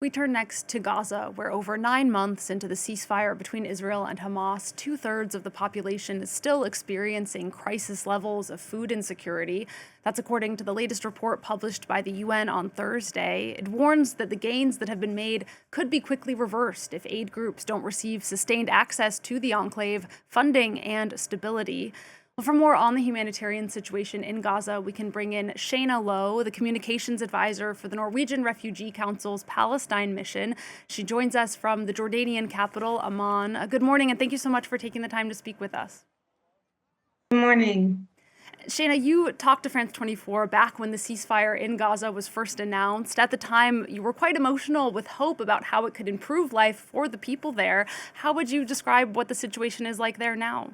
We turn next to Gaza, where over 9 months into the ceasefire between Israel and Hamas, two-thirds of the population is still experiencing crisis levels of food insecurity. That's according to the latest report published by the UN on Thursday. It warns that the gains that have been made could be quickly reversed if aid groups don't receive sustained access to the enclave, funding, and stability. Well, for more on the humanitarian situation in Gaza, we can bring in Shaina Low, the communications advisor for the Norwegian Refugee Council's Palestine mission. She joins us from the Jordanian capital, Amman. Good morning, and thank you so much for taking the time to speak with us. Good morning. Shaina, you talked to France 24 back when the ceasefire in Gaza was first announced. At the time, you were quite emotional with hope about how it could improve life for the people there. How would you describe what the situation is like there now?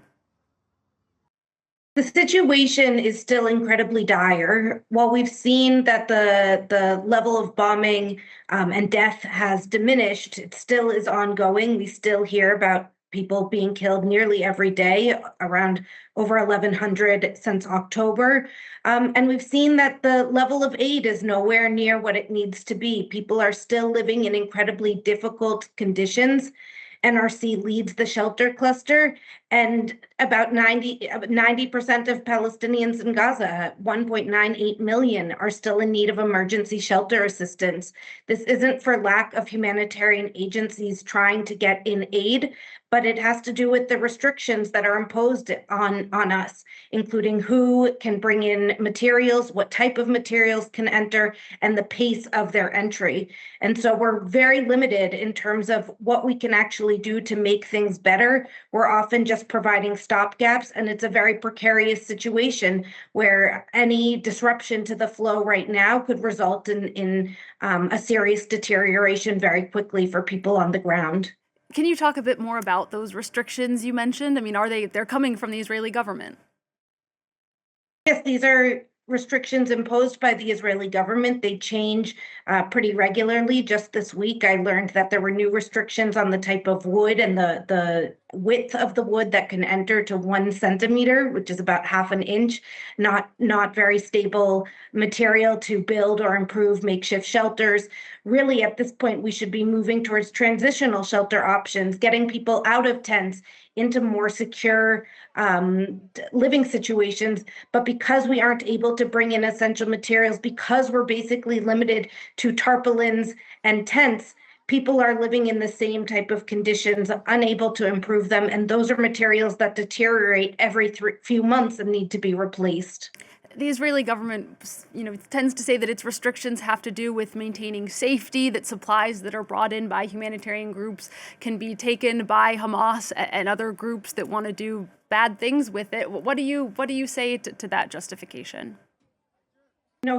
The situation is still incredibly dire. While we've seen that the level of bombing and death has diminished, it still is ongoing. We still hear about people being killed nearly every day, around over 1,100 since October. And we've seen that the level of aid is nowhere near what it needs to be. People are still living in incredibly difficult conditions. NRC leads the shelter cluster, and about 90% of Palestinians in Gaza, 1.98 million, are still in need of emergency shelter assistance. This isn't for lack of humanitarian agencies trying to get in aid, but it has to do with the restrictions that are imposed on us, including who can bring in materials, what type of materials can enter, and the pace of their entry. And so we're very limited in terms of what we can actually do to make things better. We're often just providing stopgaps, and it's a very precarious situation where any disruption to the flow right now could result in a serious deterioration very quickly for people on the ground. Can you talk a bit more about those restrictions you mentioned? I mean, they're coming from the Israeli government? Yes, these are restrictions imposed by the Israeli government. They change pretty regularly. Just this week, I learned that there were new restrictions on the type of wood and the width of the wood that can enter to 1 centimeter, which is about half an inch. Not very stable material to build or improve makeshift shelters. Really, at this point, we should be moving towards transitional shelter options, getting people out of tents into more secure living situations. But because we aren't able to bring in essential materials, because we're basically limited to tarpaulins and tents, people are living in the same type of conditions, unable to improve them. And those are materials that deteriorate every few months and need to be replaced. The Israeli government, tends to say that its restrictions have to do with maintaining safety, that supplies that are brought in by humanitarian groups can be taken by Hamas and other groups that want to do bad things with it. What do you say to that justification?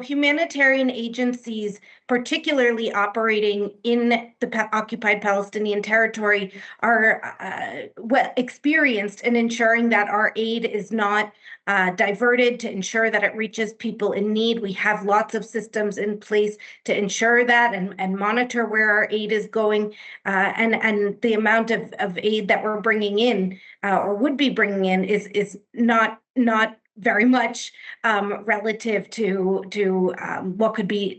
Humanitarian agencies, particularly operating in the occupied Palestinian territory, are well experienced in ensuring that our aid is not diverted, to ensure that it reaches people in need. We have lots of systems in place to ensure that and monitor where our aid is going, and the amount of aid that we're bringing in or would be bringing in is not very much relative to what could be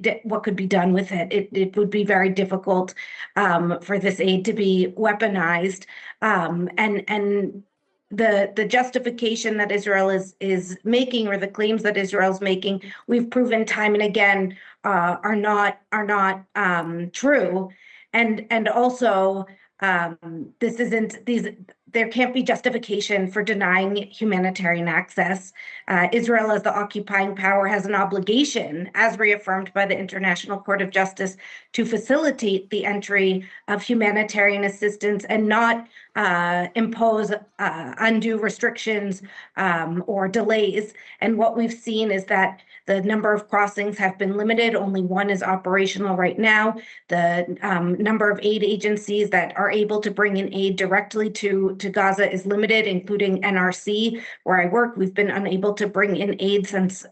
done with it. It would be very difficult for this aid to be weaponized, and the justification that Israel is making, or the claims that Israel's making, we've proven time and again are not true, and also this isn't these. There can't be justification for denying humanitarian access. Israel, as the occupying power, has an obligation, as reaffirmed by the International Court of Justice, to facilitate the entry of humanitarian assistance and not impose undue restrictions or delays. And what we've seen is that the number of crossings have been limited. Only one is operational right now. The number of aid agencies that are able to bring in aid directly to Gaza is limited, including NRC, where I work. We've been unable to bring in aid since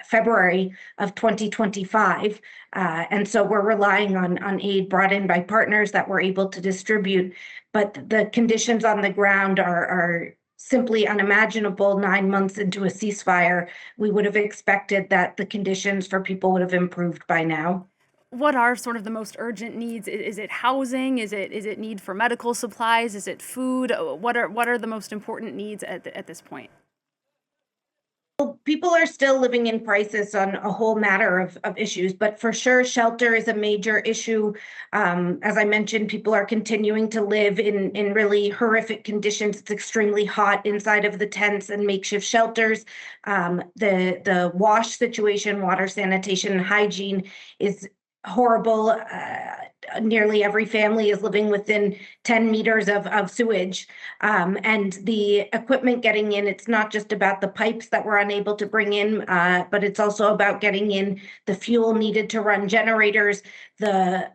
February of 2025. And so we're relying on aid brought in by partners that we're able to distribute. But the conditions on the ground are simply unimaginable. 9 months into a ceasefire, we would have expected that the conditions for people would have improved by now. What are sort of the most urgent needs? Is it housing? Is it need for medical supplies? Is it food? What are the most important needs at this point? People are still living in crisis on a whole matter of issues, but for sure, shelter is a major issue. As I mentioned, people are continuing to live in really horrific conditions. It's extremely hot inside of the tents and makeshift shelters. The wash situation, water sanitation, and hygiene is horrible. Nearly every family is living within 10 meters of sewage. And the equipment getting in, it's not just about the pipes that we're unable to bring in, but it's also about getting in the fuel needed to run generators, the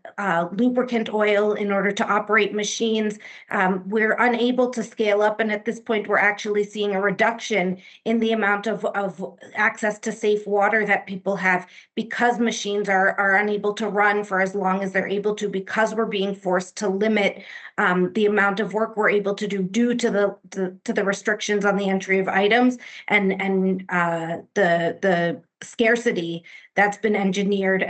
lubricant oil in order to operate machines. We're unable to scale up. And at this point, we're actually seeing a reduction in the amount of access to safe water that people have because machines are unable to run for as long as they're able to, because we're being forced to limit the amount of work we're able to do due to the restrictions on the entry of items and the scarcity that's been engineered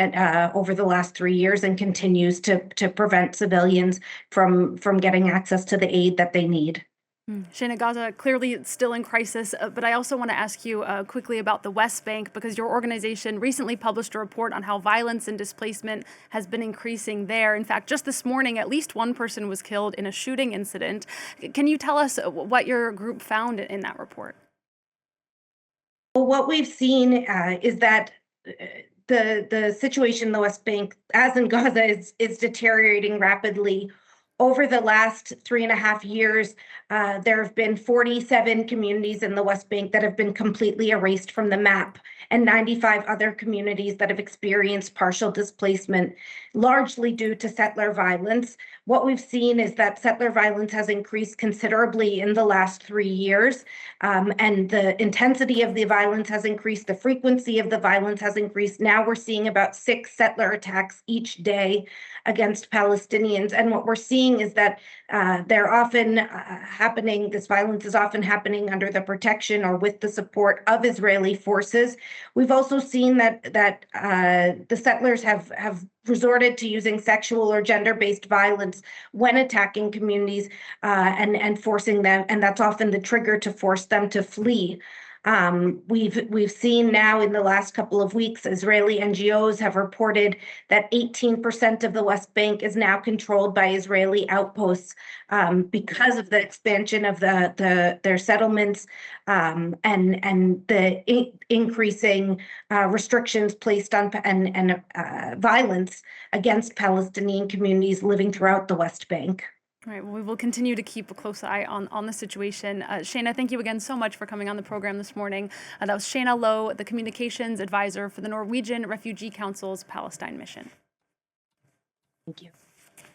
over the last 3 years and continues to prevent civilians from getting access to the aid that they need. Shaina, Gaza clearly still in crisis, but I also want to ask you quickly about the West Bank, because your organization recently published a report on how violence and displacement has been increasing there. In fact, just this morning, at least one person was killed in a shooting incident. Can you tell us what your group found in that report? Well, what we've seen is that the situation in the West Bank, as in Gaza, is deteriorating rapidly. Over the last 3.5 years, there have been 47 communities in the West Bank that have been completely erased from the map, and 95 other communities that have experienced partial displacement, largely due to settler violence. What we've seen is that settler violence has increased considerably in the last 3 years, and the intensity of the violence has increased, the frequency of the violence has increased. Now we're seeing about 6 settler attacks each day against Palestinians. And what we're seeing is that they're often happening, this violence is often happening under the protection or with the support of Israeli forces. We've also seen that the settlers have resorted to using sexual or gender-based violence when attacking communities and forcing them, and that's often the trigger to force them to flee. We've seen now in the last couple of weeks, Israeli NGOs have reported that 18% of the West Bank is now controlled by Israeli outposts because of the expansion of their settlements and the increasing restrictions placed on and violence against Palestinian communities living throughout the West Bank. All right, well, we will continue to keep a close eye on the situation. Shaina, thank you again so much for coming on the program this morning. That was Shaina Low, the communications advisor for the Norwegian Refugee Council's Palestine mission. Thank you.